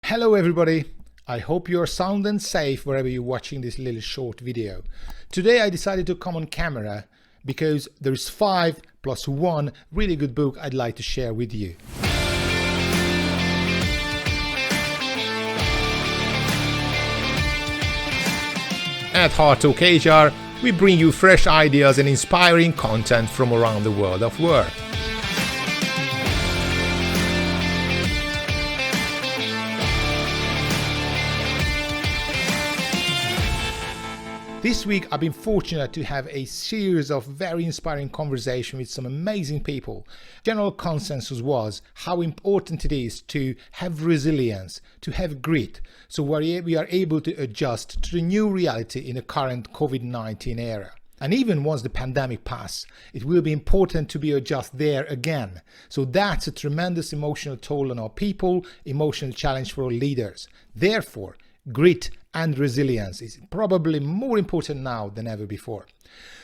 Hello everybody, I hope you're sound and safe wherever you're watching this little short video. Today I decided to come on camera because there's 5 + 1 really good book I'd like to share with you. At Heart Talk HR, we bring you fresh ideas and inspiring content from around the world of work. This week I've been fortunate to have a series of very inspiring conversations with some amazing people. General consensus was how important it is to have resilience, to have grit, so we are able to adjust to the new reality in the current COVID-19 era. And even once the pandemic passes, it will be important to be adjust there again. So that's a tremendous emotional toll on our people, emotional challenge for our leaders. Therefore, grit and resilience is probably more important now than ever before.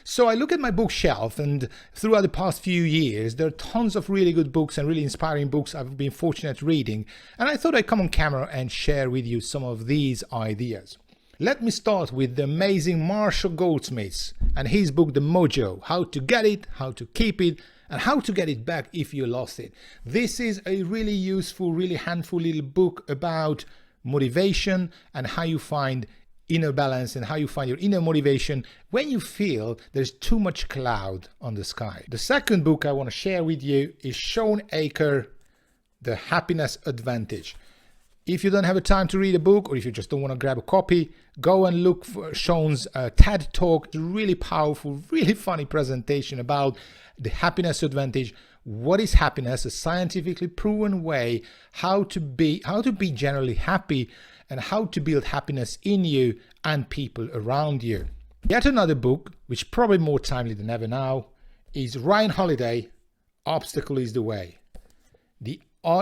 So I look at my bookshelf, and throughout the past few years there are tons of really good books and really inspiring books I've been fortunate reading, and I thought I'd come on camera and share with you some of these ideas. Let me start with the amazing Marshall Goldsmith and his book The Mojo, how to get it, how to keep it, and how to get it back if you lost it. This is a really useful, really handful little book about motivation and how you find inner balance and how you find your inner motivation when you feel there's too much cloud on the sky. The second book I want to share with you is Sean Aker, The Happiness Advantage. If you don't have a time to read a book, or if you just don't want to grab a copy, go and look for Sean's TED Talk. It's a really powerful, really funny presentation about the happiness advantage. What is happiness? A scientifically proven way how to be generally happy and how to build happiness in you and people around you. Yet another book, which is probably more timely than ever now, is Ryan Holiday, Obstacle is the Way. The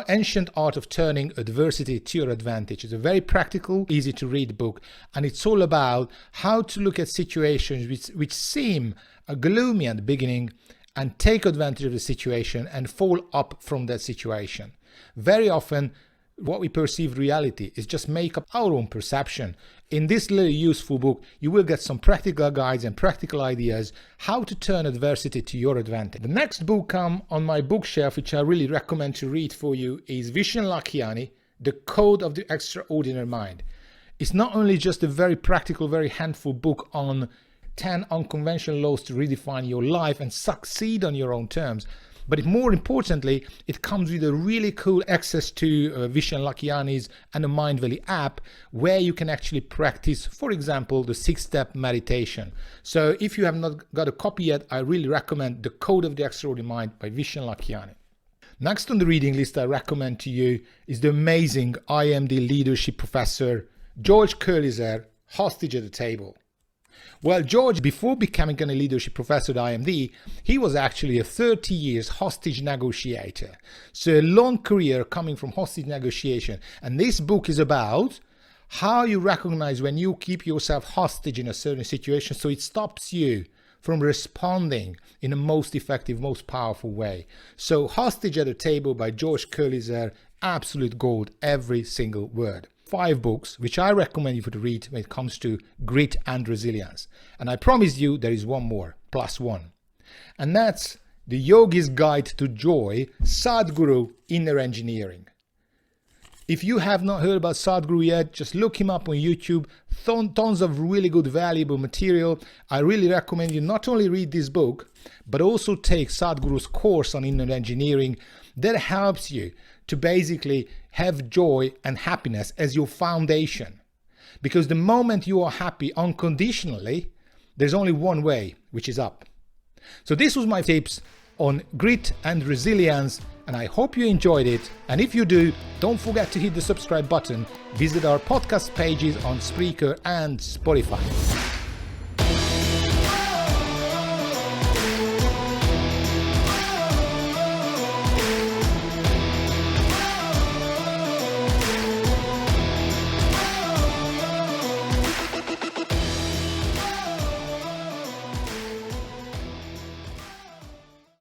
Ancient Art of Turning Adversity to Your Advantage. It's a very practical, easy to read book, and it's all about how to look at situations which seem gloomy at the beginning and take advantage of the situation and fall up from that situation. Very often, what we perceive reality is just make up our own perception. In this little useful book, you will get some practical guides and practical ideas how to turn adversity to your advantage. The next book on my bookshelf, which I really recommend to read for you, is Vishen Lakhiani, The Code of the Extraordinary Mind. It's not only just a very practical, very handful book on 10 unconventional laws to redefine your life and succeed on your own terms, but more importantly, it comes with a really cool access to Vishen Lakhiani's and the Mind Valley app, where you can actually practice, for example, the 6-step meditation. So if you have not got a copy yet, I really recommend The Code of the Extraordinary Mind by Vishen Lakhiani. Next on the reading list I recommend to you is the amazing IMD leadership professor George Curlizer, Hostage at the Table. Well, George, before becoming a leadership professor at IMD, he was actually a 30 years hostage negotiator. So a long career coming from hostage negotiation. And this book is about how you recognize when you keep yourself hostage in a certain situation, so it stops you from responding in a most effective, most powerful way. So Hostage at the Table by George Curlizer, absolute gold, every single word. 5 books which I recommend you to read when it comes to grit and resilience. And I promise you there is one more, +1. And that's The Yogi's Guide to Joy, Sadghuru, Inner Engineering. If you have not heard about Sadghuru yet, just look him up on YouTube. Tons of really good, valuable material. I really recommend you not only read this book, but also take Sadhguru's course on inner engineering that helps you to basically have joy and happiness as your foundation. Because the moment you are happy unconditionally, there's only one way, which is up. So this was my tips on grit and resilience, and I hope you enjoyed it. And if you do, don't forget to hit the subscribe button. Visit our podcast pages on Spreaker and Spotify.